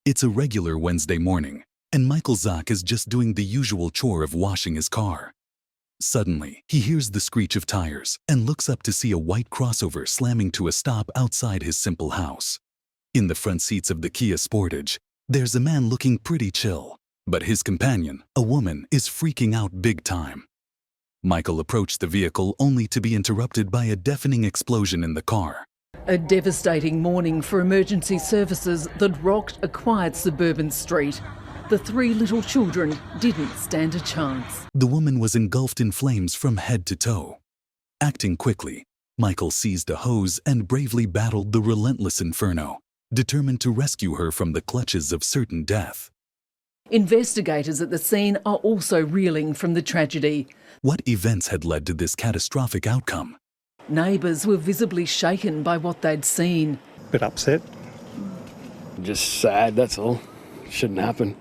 It's a regular Wednesday morning, and Michael Zach is just doing the usual chore of washing his car. Suddenly, he hears the screech of tires and looks up to see a white crossover slamming to a stop outside his simple house. In the front seats of the Kia Sportage, there's a man looking pretty chill, but his companion, a woman, is freaking out big time. Michael approached the vehicle only to be interrupted by a deafening explosion in the car. A devastating morning for emergency services that rocked a quiet suburban street. The three little children didn't stand a chance. The woman was engulfed in flames from head to toe. Acting quickly, Michael seized a hose and bravely battled the relentless inferno, determined to rescue her from the clutches of certain death. Investigators at the scene are also reeling from the tragedy. What events had led to this catastrophic outcome? Neighbours were visibly shaken by what they'd seen. Bit upset. Just sad, that's all. Shouldn't happen.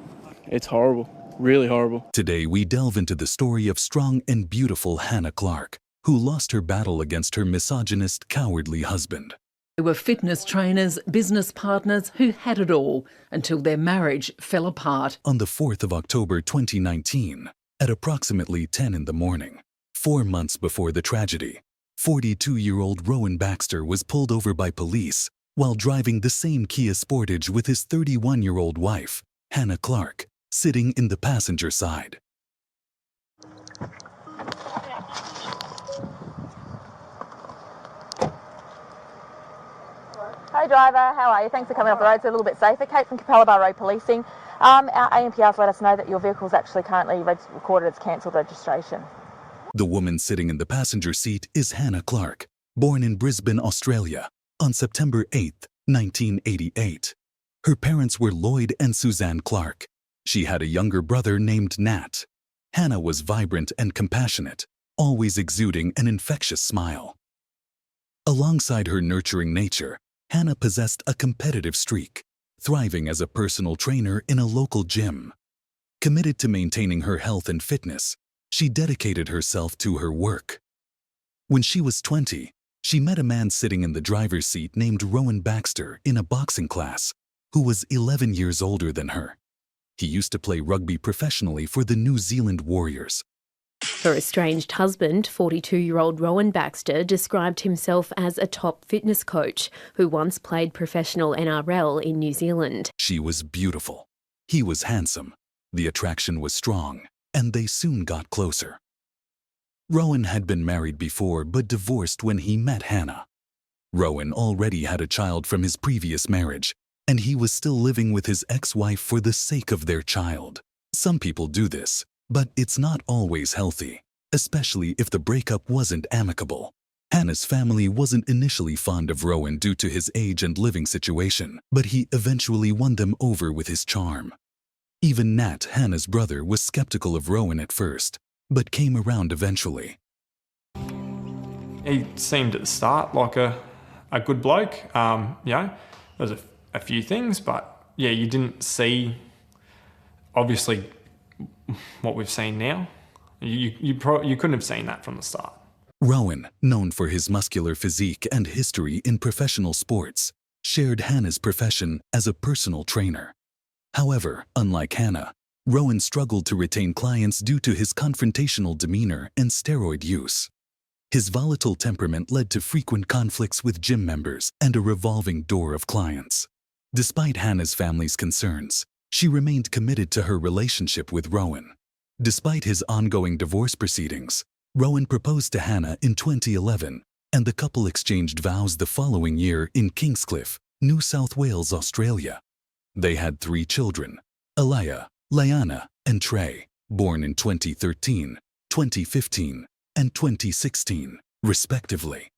It's horrible, really horrible. Today we delve into the story of strong and beautiful Hannah Clarke, who lost her battle against her misogynist, cowardly husband. They were fitness trainers, business partners who had it all until their marriage fell apart. On the 4th of October 2019, at approximately 10 in the morning, 4 months before the tragedy, 42-year-old Rowan Baxter was pulled over by police while driving the same Kia Sportage with his 31-year-old wife, Hannah Clarke, sitting in the passenger side. Hey driver, how are you? Thanks for coming off the road. It's a little bit safer. Kate from Capella Bar Road Policing. Our AMPR's let us know that your vehicle's actually currently recorded as cancelled registration. The woman sitting in the passenger seat is Hannah Clarke, born in Brisbane, Australia, on September 8, 1988. Her parents were Lloyd and Suzanne Clarke. She had a younger brother named Nat. Hannah was vibrant and compassionate, always exuding an infectious smile. Alongside her nurturing nature, Hannah possessed a competitive streak, thriving as a personal trainer in a local gym. Committed to maintaining her health and fitness, she dedicated herself to her work. When she was 20, she met a man sitting in the driver's seat named Rowan Baxter in a boxing class, who was 11 years older than her. He used to play rugby professionally for the New Zealand Warriors. Her estranged husband, 42-year-old Rowan Baxter, described himself as a top fitness coach who once played professional NRL in New Zealand. She was beautiful. He was handsome. The attraction was strong, and they soon got closer. Rowan had been married before but divorced when he met Hannah. Rowan already had a child from his previous marriage, and he was still living with his ex-wife for the sake of their child. Some people do this, but it's not always healthy, especially if the breakup wasn't amicable. Hannah's family wasn't initially fond of Rowan due to his age and living situation, but he eventually won them over with his charm. Even Nat, Hannah's brother, was skeptical of Rowan at first, but came around eventually. He seemed at the start like a good bloke. There was a few things, but yeah, you didn't see, obviously, what we've seen now. You couldn't have seen that from the start. Rowan, known for his muscular physique and history in professional sports, shared Hannah's profession as a personal trainer. However, unlike Hannah, Rowan struggled to retain clients due to his confrontational demeanor and steroid use. His volatile temperament led to frequent conflicts with gym members and a revolving door of clients. Despite Hannah's family's concerns, she remained committed to her relationship with Rowan. Despite his ongoing divorce proceedings, Rowan proposed to Hannah in 2011, and the couple exchanged vows the following year in Kingscliff, New South Wales, Australia. They had 3 children, Alaya, Liana, and Trey, born in 2013, 2015, and 2016, respectively.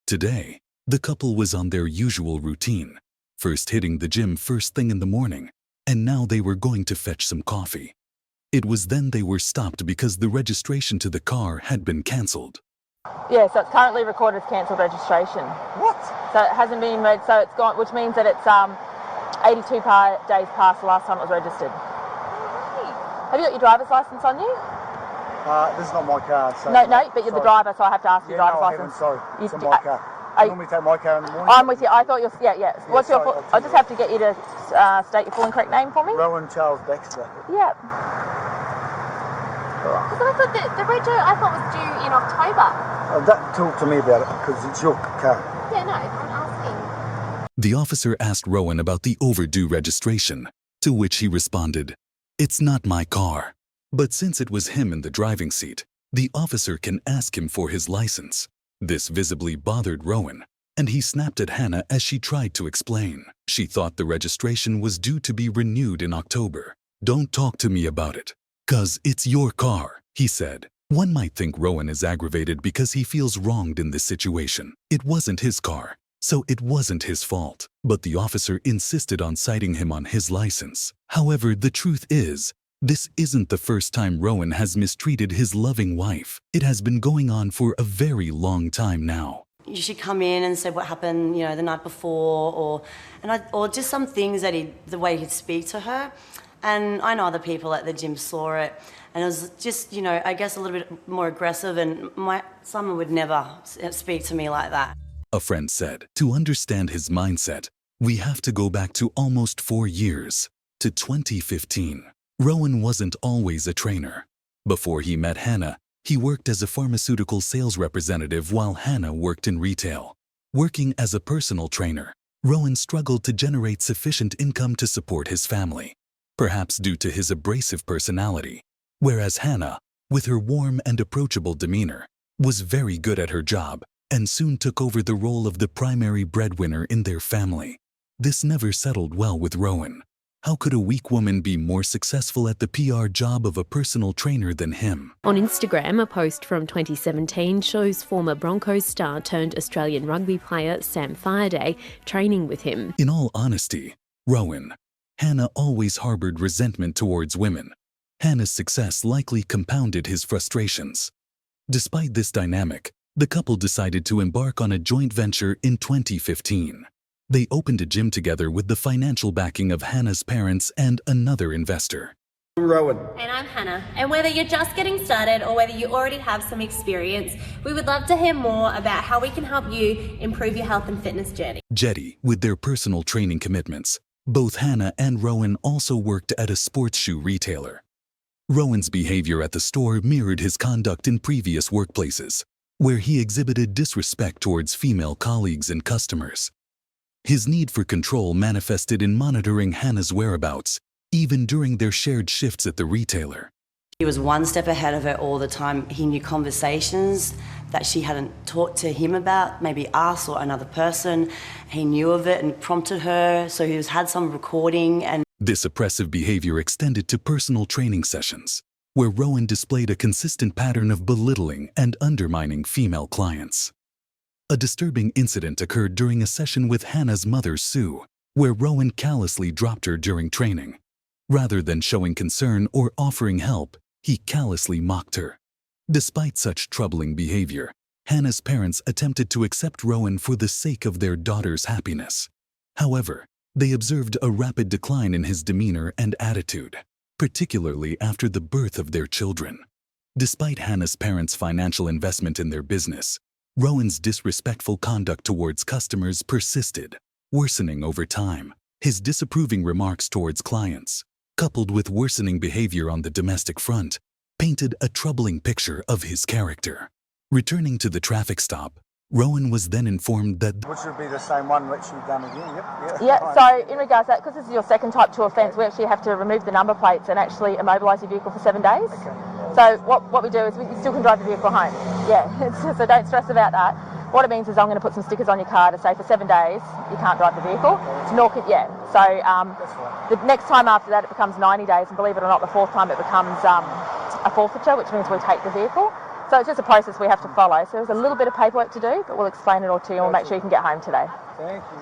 Today, the couple was on their usual routine, first hitting the gym first thing in the morning, and now they were going to fetch some coffee. It was then they were stopped because the registration to the car had been cancelled. Yeah, so it's currently recorded as cancelled registration. What? So it hasn't been read, so it's gone, which means that it's 82 days past the last time it was registered. Have you got your driver's licence on you? This is not my car. So No, but you're the driver, so I have to ask you your driver's no, I licence. haven't, sorry. It's on my car. I normally take my car in the morning. I'm with you. I thought you're... Yeah. What's your... sorry, I just have to get you to state your full and correct name for me. Rowan Charles Baxter. Yeah. Because I thought the rego I thought was due in October. Talk to me about it, because it's your car. Yeah, no, I'm asking. The officer asked Rowan about the overdue registration, to which he responded, "It's not my car." But since it was him in the driving seat, the officer can ask him for his license. This visibly bothered Rowan, and he snapped at Hannah as she tried to explain. She thought the registration was due to be renewed in October. "Don't talk to me about it, 'cause it's your car," he said. One might think Rowan is aggravated because he feels wronged in this situation. It wasn't his car, so it wasn't his fault. But the officer insisted on citing him on his license. However, the truth is, this isn't the first time Rowan has mistreated his loving wife. It has been going on for a very long time now. You should come in and say what happened, the night before, or just some things that the way he'd speak to her. And I know other people at the gym saw it, and it was just, I guess a little bit more aggressive, and someone would never speak to me like that. A friend said, to understand his mindset, we have to go back to almost 4 years, to 2015. Rowan wasn't always a trainer. Before he met Hannah, he worked as a pharmaceutical sales representative while Hannah worked in retail. Working as a personal trainer, Rowan struggled to generate sufficient income to support his family, perhaps due to his abrasive personality, whereas Hannah, with her warm and approachable demeanor, was very good at her job and soon took over the role of the primary breadwinner in their family. This never settled well with Rowan. How could a weak woman be more successful at the PR job of a personal trainer than him? On Instagram, a post from 2017 shows former Broncos star turned Australian rugby player Sam Fireday training with him. In all honesty, Rowan, Hannah always harbored resentment towards women. Hannah's success likely compounded his frustrations. Despite this dynamic, the couple decided to embark on a joint venture in 2015. They opened a gym together with the financial backing of Hannah's parents and another investor. I'm Rowan. And I'm Hannah. And whether you're just getting started or whether you already have some experience, we would love to hear more about how we can help you improve your health and fitness journey. Jetty, with their personal training commitments, both Hannah and Rowan also worked at a sports shoe retailer. Rowan's behavior at the store mirrored his conduct in previous workplaces, where he exhibited disrespect towards female colleagues and customers. His need for control manifested in monitoring Hannah's whereabouts, even during their shared shifts at the retailer. He was one step ahead of her all the time. He knew conversations that she hadn't talked to him about, maybe us or another person. He knew of it and prompted her, so he had some recording. And this oppressive behavior extended to personal training sessions, where Rowan displayed a consistent pattern of belittling and undermining female clients. A disturbing incident occurred during a session with Hannah's mother, Sue, where Rowan callously dropped her during training. Rather than showing concern or offering help, he callously mocked her. Despite such troubling behavior, Hannah's parents attempted to accept Rowan for the sake of their daughter's happiness. However, they observed a rapid decline in his demeanor and attitude, particularly after the birth of their children. Despite Hannah's parents' financial investment in their business, Rowan's disrespectful conduct towards customers persisted, worsening over time. His disapproving remarks towards clients, coupled with worsening behavior on the domestic front, painted a troubling picture of his character. Returning to the traffic stop, Rowan was then informed that Which would be the same one which you've done again, Yeah, so in regards to that, because this is your second type 2 offence, we actually have to remove the number plates and actually immobilise your vehicle for 7 days. Okay. So what we do is you still can drive the vehicle home. Yeah, so don't stress about that. What it means is I'm going to put some stickers on your car to say for 7 days you can't drive the vehicle. Nor can, so the next time after that it becomes 90 days, and believe it or not, the fourth time it becomes a forfeiture, which means we take the vehicle. So it's just a process we have to follow. So there's a little bit of paperwork to do, but we'll explain it all to you and we'll make sure you can get home today. Thank you.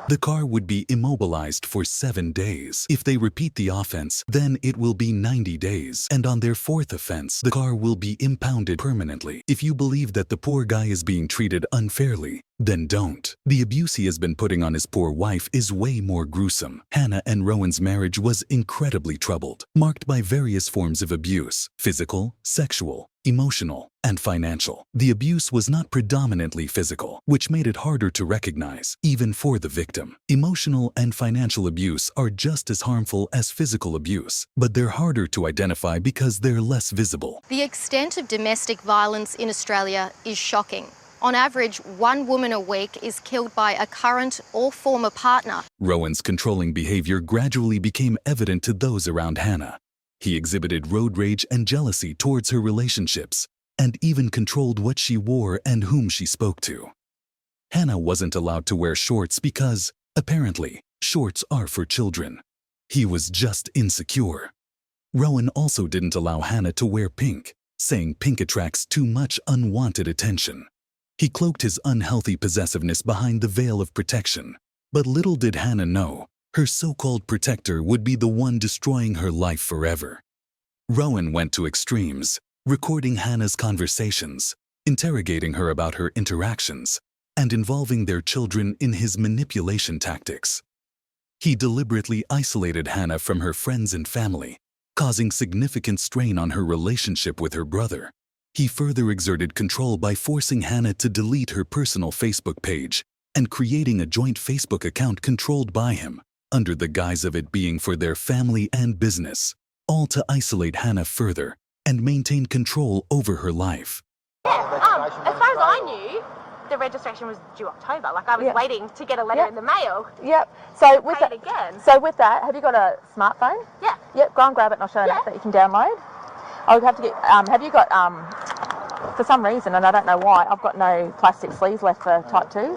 the car would be immobilized for 7 days. If they repeat the offense, then it will be 90 days. And on their 4th offense, the car will be impounded permanently. If you believe that the poor guy is being treated unfairly, then don't. The abuse he has been putting on his poor wife is way more gruesome. Hannah and Rowan's marriage was incredibly troubled, marked by various forms of abuse: physical, sexual, emotional, and financial. The abuse was not predominantly physical, which made it harder to recognize, even for the victim. Emotional and financial abuse are just as harmful as physical abuse, but they're harder to identify because they're less visible. The extent of domestic violence in Australia is shocking. On average, one woman a week is killed by a current or former partner. Rowan's controlling behavior gradually became evident to those around Hannah. He exhibited road rage and jealousy towards her relationships, and even controlled what she wore and whom she spoke to. Hannah wasn't allowed to wear shorts because, apparently, shorts are for children. He was just insecure. Rowan also didn't allow Hannah to wear pink, saying pink attracts too much unwanted attention. He cloaked his unhealthy possessiveness behind the veil of protection, but little did Hannah know, her so-called protector would be the one destroying her life forever. Rowan went to extremes, recording Hannah's conversations, interrogating her about her interactions, and involving their children in his manipulation tactics. He deliberately isolated Hannah from her friends and family, causing significant strain on her relationship with her brother. He further exerted control by forcing Hannah to delete her personal Facebook page and creating a joint Facebook account controlled by him, under the guise of it being for their family and business, all to isolate Hannah further and maintain control over her life. Yeah, as far as I knew, the registration was due October. Like, I was waiting to get a letter in the mail. Yep. So with that again. So with that, have you got a smartphone? Yeah. Yep. Go and grab it, and I'll show you an app that you can download. I would have to get. Have you got? For some reason, and I don't know why, I've got no plastic sleeves left for Type 2s.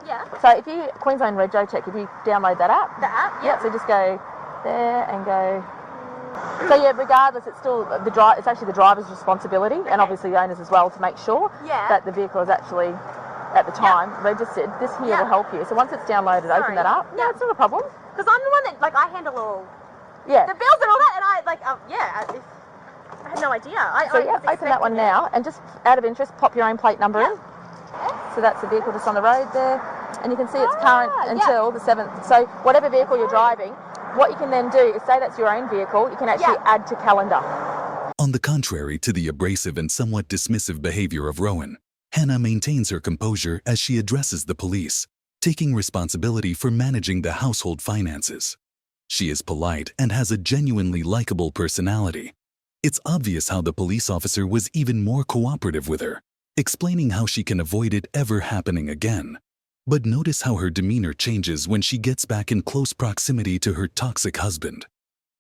Yeah. So if you Queensland Rego Check, if you download that app. The app. Yep. So just go there and go. So yeah, regardless, it's still the drive. It's actually the driver's responsibility, and obviously the owners as well, to make sure that the vehicle is actually, at the time, registered. This here will help you. So once it's downloaded, open that up. No, it's not a problem. Because I'm the one that, like, I handle all the bills and all that, and I, like, I had no idea. Open that one now, and just out of interest, pop your own plate number in. So that's the vehicle just on the road there, and you can see it's current until the 7th. So whatever vehicle you're driving, what you can then do is, say that's your own vehicle, you can actually add to calendar. On the contrary to the abrasive and somewhat dismissive behavior of Rowan, Hannah maintains her composure as she addresses the police, taking responsibility for managing the household finances. She is polite and has a genuinely likable personality. It's obvious how the police officer was even more cooperative with her, explaining how she can avoid it ever happening again. But notice how her demeanor changes when she gets back in close proximity to her toxic husband.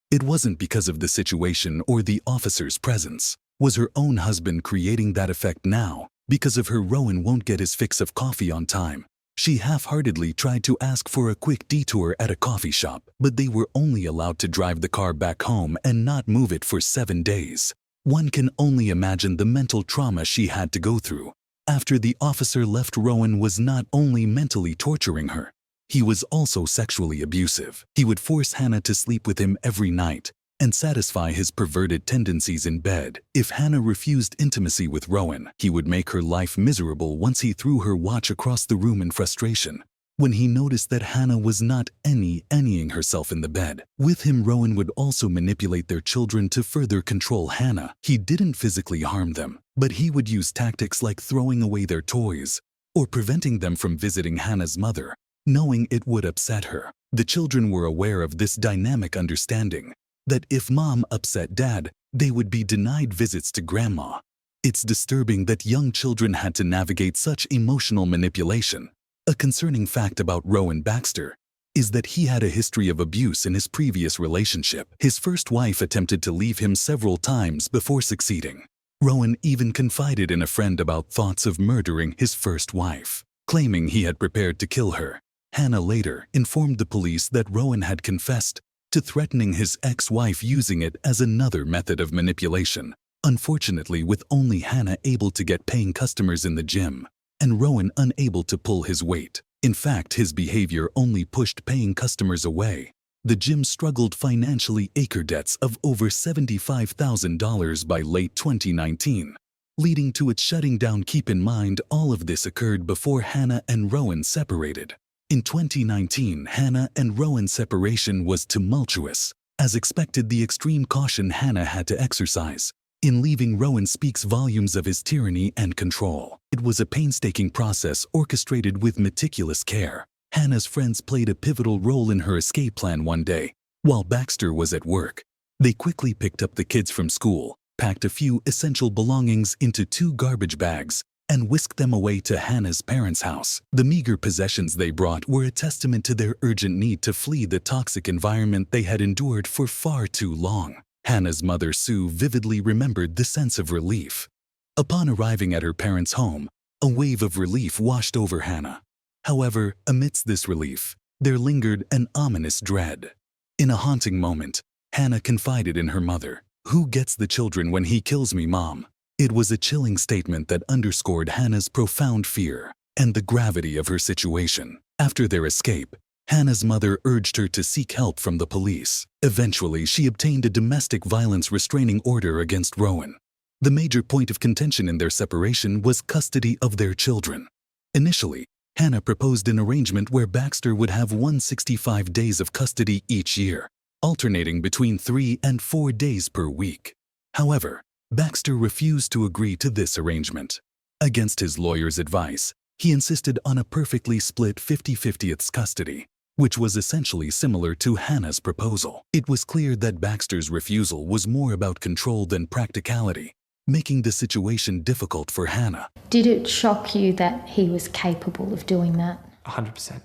It wasn't because of the situation or the officer's presence. Was her own husband creating that effect now? Because of her, Rowan won't get his fix of coffee on time. She half-heartedly tried to ask for a quick detour at a coffee shop, but they were only allowed to drive the car back home and not move it for 7 days. One can only imagine the mental trauma she had to go through. After the officer left, Rowan was not only mentally torturing her, he was also sexually abusive. He would force Hannah to sleep with him every night and satisfy his perverted tendencies in bed. If Hannah refused intimacy with Rowan, he would make her life miserable once he threw her watch across the room in frustration. When he noticed that Hannah was not anying herself in the bed. With him, Rowan would also manipulate their children to further control Hannah. He didn't physically harm them, but he would use tactics like throwing away their toys or preventing them from visiting Hannah's mother, knowing it would upset her. The children were aware of this dynamic understanding, that if mom upset dad, they would be denied visits to grandma. It's disturbing that young children had to navigate such emotional manipulation. A concerning fact about Rowan Baxter is that he had a history of abuse in his previous relationship. His first wife attempted to leave him several times before succeeding. Rowan even confided in a friend about thoughts of murdering his first wife, claiming he had prepared to kill her. Hannah later informed the police that Rowan had confessed to threatening his ex-wife, using it as another method of manipulation. Unfortunately, with only Hannah able to get paying customers in the gym, and Rowan unable to pull his weight. In fact, his behavior only pushed paying customers away. The gym struggled financially, acre debts of over $75,000 by late 2019. leading to its shutting down. Keep in mind, all of this occurred before Hannah and Rowan separated. In 2019, Hannah and Rowan's separation was tumultuous. As expected, the extreme caution Hannah had to exercise in leaving Rowan speaks volumes of his tyranny and control. It was a painstaking process orchestrated with meticulous care. Hannah's friends played a pivotal role in her escape plan. One day, while Baxter was at work, they quickly picked up the kids from school, packed a few essential belongings into 2 garbage bags, and whisked them away to Hannah's parents' house. The meager possessions they brought were a testament to their urgent need to flee the toxic environment they had endured for far too long. Hannah's mother, Sue, vividly remembered the sense of relief. Upon arriving at her parents' home, a wave of relief washed over Hannah. However, amidst this relief, there lingered an ominous dread. In a haunting moment, Hannah confided in her mother, "Who gets the children when he kills me, Mom?" It was a chilling statement that underscored Hannah's profound fear and the gravity of her situation. After their escape, Hannah's mother urged her to seek help from the police. Eventually, she obtained a domestic violence restraining order against Rowan. The major point of contention in their separation was custody of their children. Initially, Hannah proposed an arrangement where Baxter would have 165 days of custody each year, alternating between 3 and 4 days per week. However, Baxter refused to agree to this arrangement. Against his lawyer's advice, he insisted on a perfectly split 50-50 custody, which was essentially similar to Hannah's proposal. It was clear that Baxter's refusal was more about control than practicality, making the situation difficult for Hannah. Did it shock you that he was capable of doing that? 100%.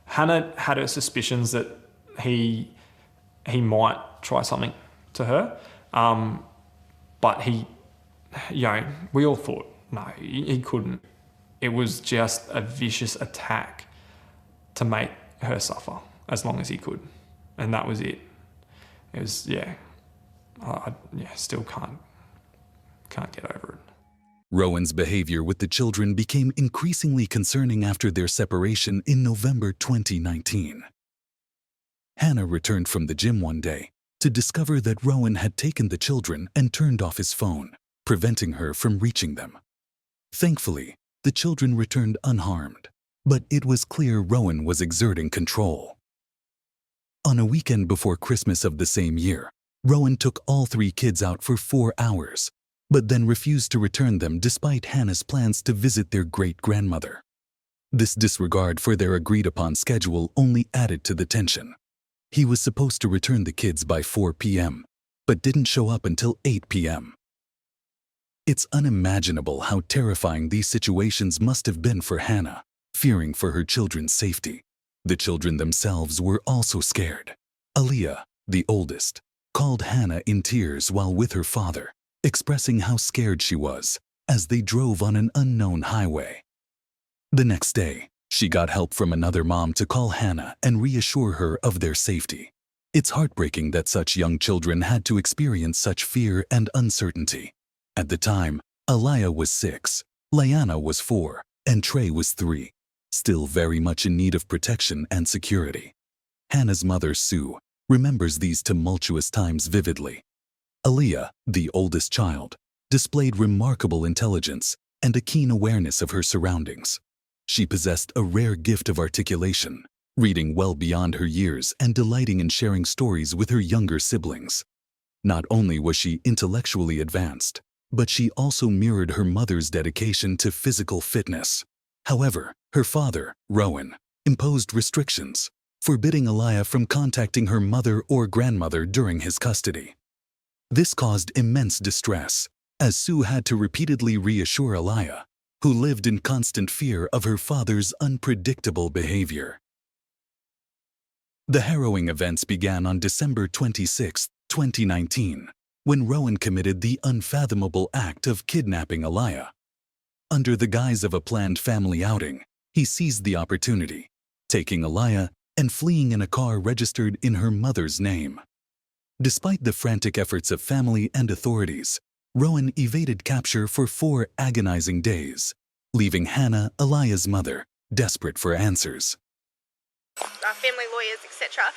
Hannah had her suspicions that he might try something to her, but we all thought, no, he couldn't. It was just a vicious attack to make her suffer as long as he could, and that was it. It was, I still can't get over it. Rowan's behavior with the children became increasingly concerning after their separation in November 2019. Hannah returned from the gym one day to discover that Rowan had taken the children and turned off his phone, preventing her from reaching them. Thankfully, the children returned unharmed, but it was clear Rowan was exerting control. On a weekend before Christmas of the same year, Rowan took all 3 kids out for 4 hours, but then refused to return them despite Hannah's plans to visit their great-grandmother. This disregard for their agreed-upon schedule only added to the tension. He was supposed to return the kids by 4 p.m., but didn't show up until 8 p.m. It's unimaginable how terrifying these situations must have been for Hannah, fearing for her children's safety. The children themselves were also scared. Aaliyah, the oldest, called Hannah in tears while with her father, expressing how scared she was as they drove on an unknown highway. The next day, she got help from another mom to call Hannah and reassure her of their safety. It's heartbreaking that such young children had to experience such fear and uncertainty. At the time, Aaliyah was 6, Liana was 4, and Trey was 3, still very much in need of protection and security. Hannah's mother, Sue, remembers these tumultuous times vividly. Aaliyah, the oldest child, displayed remarkable intelligence and a keen awareness of her surroundings. She possessed a rare gift of articulation, reading well beyond her years and delighting in sharing stories with her younger siblings. Not only was she intellectually advanced, but she also mirrored her mother's dedication to physical fitness. However, her father, Rowan, imposed restrictions, forbidding Aaliyah from contacting her mother or grandmother during his custody. This caused immense distress, as Sue had to repeatedly reassure Aaliyah, who lived in constant fear of her father's unpredictable behavior. The harrowing events began on December 26, 2019, when Rowan committed the unfathomable act of kidnapping Aaliyah. Under the guise of a planned family outing, he seized the opportunity, taking Aaliyah and fleeing in a car registered in her mother's name. Despite the frantic efforts of family and authorities, Rowan evaded capture for 4 agonizing days, leaving Hannah, Aaliyah's mother, desperate for answers. family lawyers, etc.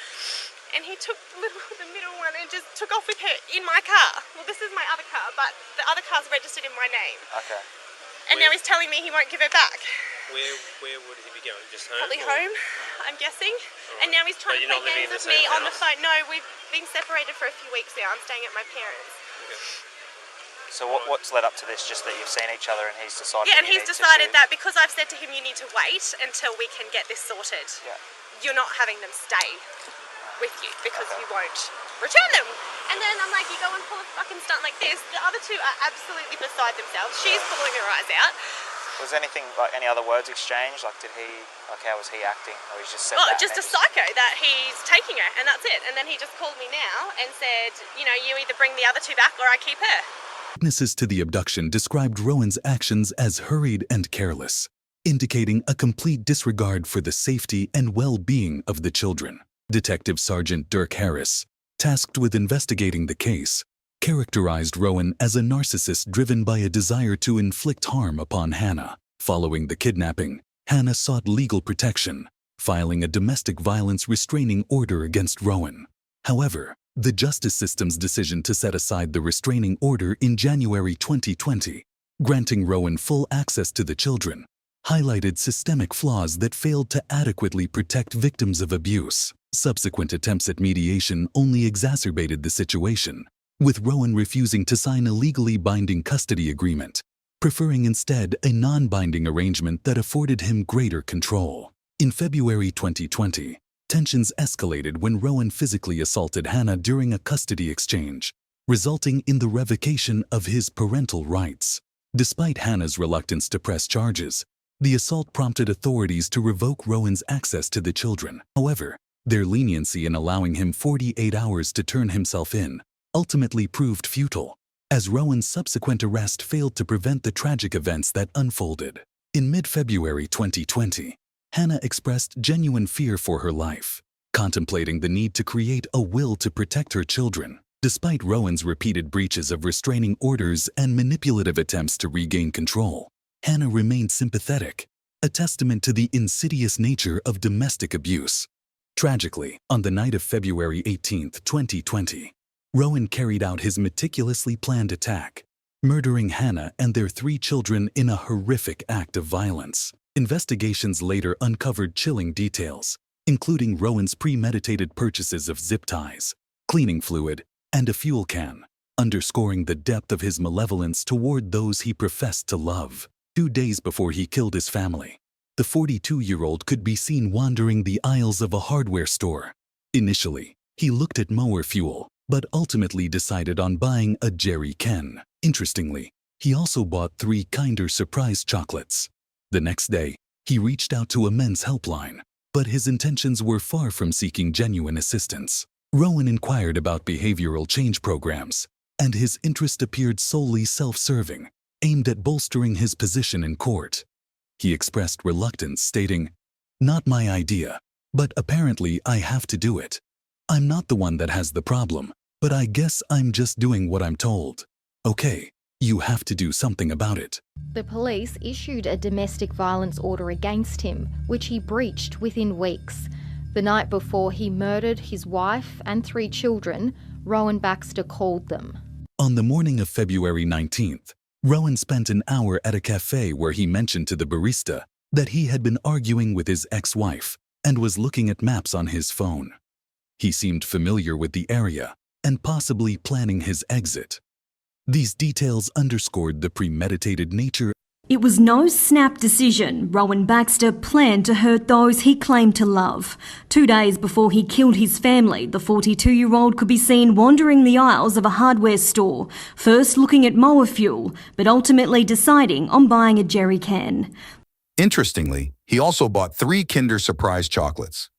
And he took the middle one and just took off with her in my car. Well, this is my other car, but the other car's registered in my name. Okay. And now he's telling me he won't give her back. Where would he be going? Just home? Probably home, I'm guessing. And now he's trying to play games with me on the phone. No, we've been separated for a few weeks now. I'm staying at my parents. Okay. So what's led up to this? Just that you've seen each other and he's decided. Yeah, and he's decided that because I've said to him, you need to wait until we can get this sorted. Yeah. You're not having them stay with you because you won't return them. And then I'm like, you go and pull a fucking stunt like this. The other two are absolutely beside themselves. She's pulling her eyes out. Was anything like any other words exchanged? Like, how was he acting? Or he just said that? Just a psycho that he's taking her, and that's it. And then he just called me now and said, you know, you either bring the other two back or I keep her. Witnesses to the abduction described Rowan's actions as hurried and careless, indicating a complete disregard for the safety and well-being of the children. Detective Sergeant Dirk Harris, tasked with investigating the case, characterized Rowan as a narcissist driven by a desire to inflict harm upon Hannah. Following the kidnapping, Hannah sought legal protection, filing a domestic violence restraining order against Rowan. However, the justice system's decision to set aside the restraining order in January 2020, granting Rowan full access to the children, highlighted systemic flaws that failed to adequately protect victims of abuse. Subsequent attempts at mediation only exacerbated the situation, with Rowan refusing to sign a legally binding custody agreement, preferring instead a non-binding arrangement that afforded him greater control. In February 2020, tensions escalated when Rowan physically assaulted Hannah during a custody exchange, resulting in the revocation of his parental rights. Despite Hannah's reluctance to press charges, the assault prompted authorities to revoke Rowan's access to the children. However, their leniency in allowing him 48 hours to turn himself in ultimately proved futile, as Rowan's subsequent arrest failed to prevent the tragic events that unfolded. In mid-February 2020, Hannah expressed genuine fear for her life, contemplating the need to create a will to protect her children. Despite Rowan's repeated breaches of restraining orders and manipulative attempts to regain control, Hannah remained sympathetic, a testament to the insidious nature of domestic abuse. Tragically, on the night of February 18, 2020, Rowan carried out his meticulously planned attack, murdering Hannah and their 3 children in a horrific act of violence. Investigations later uncovered chilling details, including Rowan's premeditated purchases of zip ties, cleaning fluid, and a fuel can, underscoring the depth of his malevolence toward those he professed to love. 2 days before he killed his family, the 42-year-old could be seen wandering the aisles of a hardware store. Initially, he looked at mower fuel, but ultimately decided on buying a Jerry Ken. Interestingly, he also bought 3 Kinder Surprise chocolates. The next day, he reached out to a men's helpline, but his intentions were far from seeking genuine assistance. Rowan inquired about behavioral change programs, and his interest appeared solely self-serving, aimed at bolstering his position in court. He expressed reluctance, stating, "Not my idea, but apparently I have to do it. I'm not the one that has the problem, but I guess I'm just doing what I'm told. Okay, you have to do something about it." The police issued a domestic violence order against him, which he breached within weeks. The night before he murdered his wife and 3 children, Rowan Baxter called them. On the morning of February 19th, Rowan spent an hour at a cafe where he mentioned to the barista that he had been arguing with his ex-wife and was looking at maps on his phone. He seemed familiar with the area and possibly planning his exit. These details underscored the premeditated nature. It was no snap decision. Rowan Baxter planned to hurt those he claimed to love. 2 days before he killed his family, the 42-year-old could be seen wandering the aisles of a hardware store, first looking at mower fuel, but ultimately deciding on buying a jerry can. Interestingly, he also bought 3 Kinder Surprise chocolates.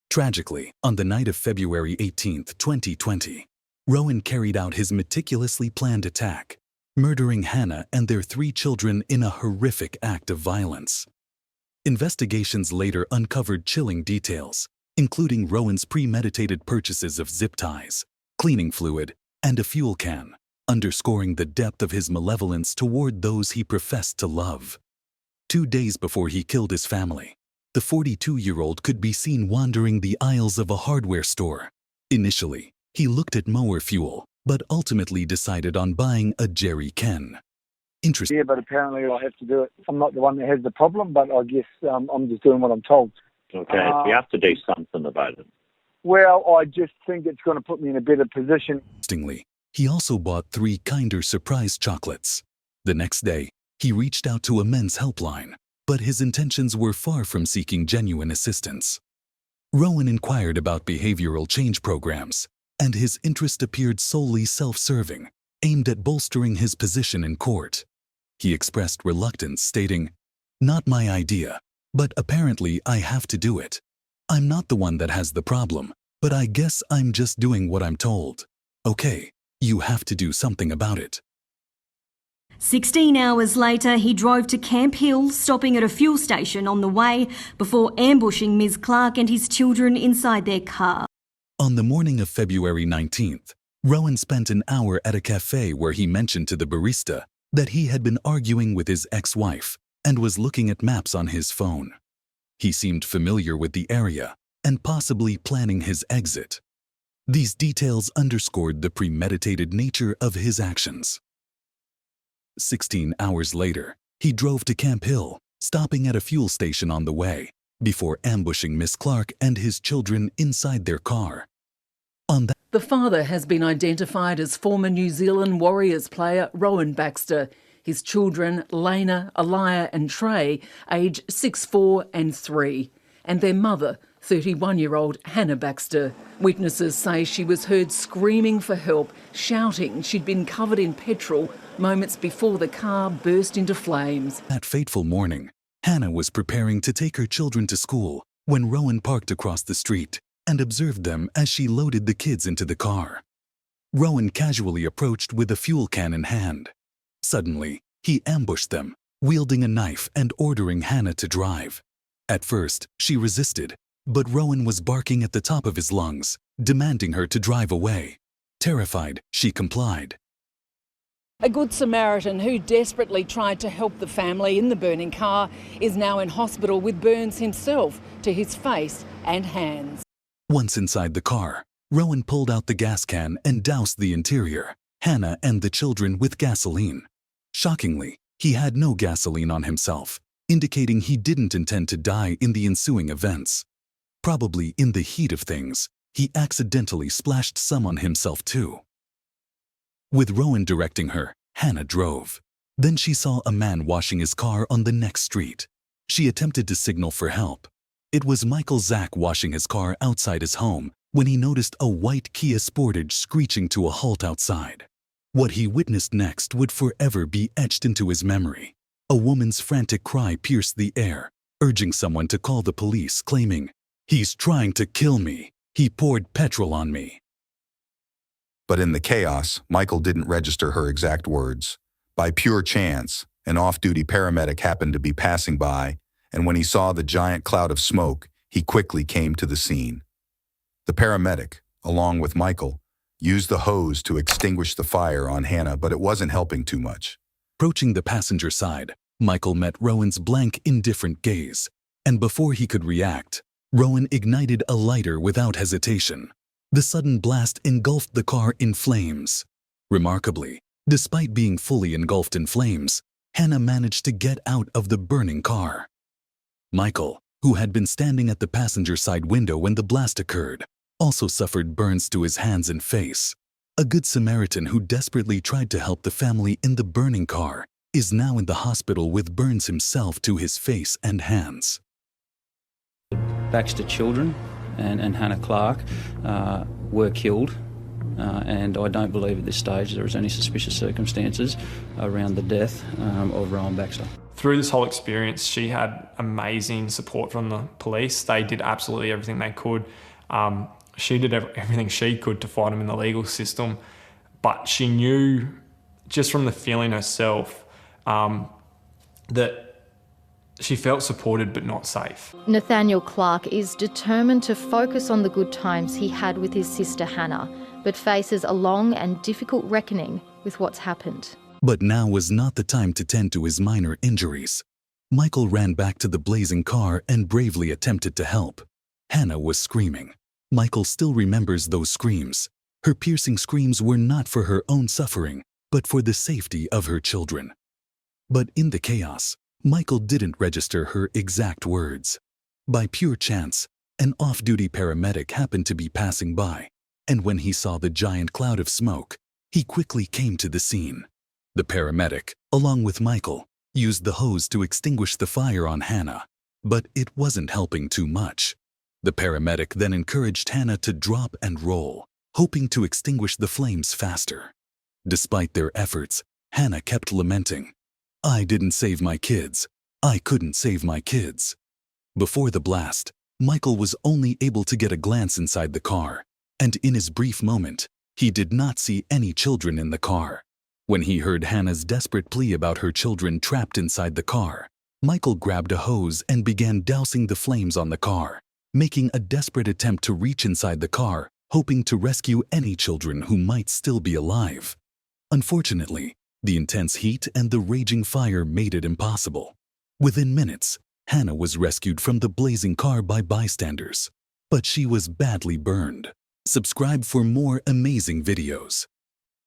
Tragically, on the night of February 18, 2020, Rowan carried out his meticulously planned attack, murdering Hannah and their 3 children in a horrific act of violence. Investigations later uncovered chilling details, including Rowan's premeditated purchases of zip ties, cleaning fluid, and a fuel can, underscoring the depth of his malevolence toward those he professed to love. 2 days before he killed his family, the 42-year-old could be seen wandering the aisles of a hardware store. Initially, he looked at mower fuel, but ultimately decided on buying a jerry can. Interesting. Yeah, but apparently I have to do it. I'm not the one that has the problem, but I guess I'm just doing what I'm told. Okay, you have to do something about it. Well, I just think it's going to put me in a better position. Interestingly, he also bought 3 Kinder Surprise chocolates. The next day, he reached out to a men's helpline, but his intentions were far from seeking genuine assistance. Rowan inquired about behavioral change programs, and his interest appeared solely self-serving, aimed at bolstering his position in court. He expressed reluctance, stating, "Not my idea, but apparently I have to do it. I'm not the one that has the problem, but I guess I'm just doing what I'm told. Okay, you have to do something about it." 16 hours later, he drove to Camp Hill, stopping at a fuel station on the way before ambushing Ms. Clarke and his children inside their car. On the morning of February 19th, Rowan spent an hour at a cafe where he mentioned to the barista that he had been arguing with his ex-wife and was looking at maps on his phone. He seemed familiar with the area and possibly planning his exit. These details underscored the premeditated nature of his actions. 16 hours later, he drove to Camp Hill, stopping at a fuel station on the way, before ambushing Miss Clarke and his children inside their car. The father has been identified as former New Zealand Warriors player Rowan Baxter. His children, Lena, Elia and Trey, aged 6, 4 and 3, and their mother, 31-year-old Hannah Baxter. Witnesses say she was heard screaming for help, shouting she'd been covered in petrol moments before the car burst into flames. That fateful morning, Hannah was preparing to take her children to school when Rowan parked across the street and observed them as she loaded the kids into the car. Rowan casually approached with a fuel can in hand. Suddenly, he ambushed them, wielding a knife and ordering Hannah to drive. At first, she resisted, but Rowan was barking at the top of his lungs, demanding her to drive away. Terrified, she complied. A Good Samaritan who desperately tried to help the family in the burning car is now in hospital with burns himself to his face and hands. Once inside the car, Rowan pulled out the gas can and doused the interior, Hannah and the children with gasoline. Shockingly, he had no gasoline on himself, indicating he didn't intend to die in the ensuing events. Probably in the heat of things, he accidentally splashed some on himself too. With Rowan directing her, Hannah drove. Then she saw a man washing his car on the next street. She attempted to signal for help. It was Michael Zach washing his car outside his home when he noticed a white Kia Sportage screeching to a halt outside. What he witnessed next would forever be etched into his memory. A woman's frantic cry pierced the air, urging someone to call the police, claiming, "He's trying to kill me. He poured petrol on me." But in the chaos, Michael didn't register her exact words. By pure chance, an off-duty paramedic happened to be passing by, and when he saw the giant cloud of smoke, he quickly came to the scene. The paramedic, along with Michael, used the hose to extinguish the fire on Hannah, but it wasn't helping too much. Approaching the passenger side, Michael met Rowan's blank, indifferent gaze, and before he could react, Rowan ignited a lighter without hesitation. The sudden blast engulfed the car in flames. Remarkably, despite being fully engulfed in flames, Hannah managed to get out of the burning car. Michael, who had been standing at the passenger side window when the blast occurred, also suffered burns to his hands and face. A Good Samaritan who desperately tried to help the family in the burning car is now in the hospital with burns himself to his face and hands. Baxter children and Hannah Clarke were killed, and I don't believe at this stage there is any suspicious circumstances around the death of Rowan Baxter. Through this whole experience, she had amazing support from the police. They did absolutely everything they could. She did everything she could to fight him in the legal system, but she knew just from the feeling herself that she felt supported but not safe. Nathaniel Clarke is determined to focus on the good times he had with his sister Hannah, but faces a long and difficult reckoning with what's happened. But now was not the time to tend to his minor injuries. Michael ran back to the blazing car and bravely attempted to help. Hannah was screaming. Michael still remembers those screams. Her piercing screams were not for her own suffering, but for the safety of her children. But in the chaos, Michael didn't register her exact words. By pure chance, an off-duty paramedic happened to be passing by, and when he saw the giant cloud of smoke, he quickly came to the scene. The paramedic, along with Michael, used the hose to extinguish the fire on Hannah, but it wasn't helping too much. The paramedic then encouraged Hannah to drop and roll, hoping to extinguish the flames faster. Despite their efforts, Hannah kept lamenting, "I didn't save my kids. I couldn't save my kids." Before the blast, Michael was only able to get a glance inside the car, and in his brief moment, he did not see any children in the car. When he heard Hannah's desperate plea about her children trapped inside the car, Michael grabbed a hose and began dousing the flames on the car, making a desperate attempt to reach inside the car, hoping to rescue any children who might still be alive. Unfortunately, the intense heat and the raging fire made it impossible. Within minutes, Hannah was rescued from the blazing car by bystanders, but she was badly burned. Subscribe for more amazing videos.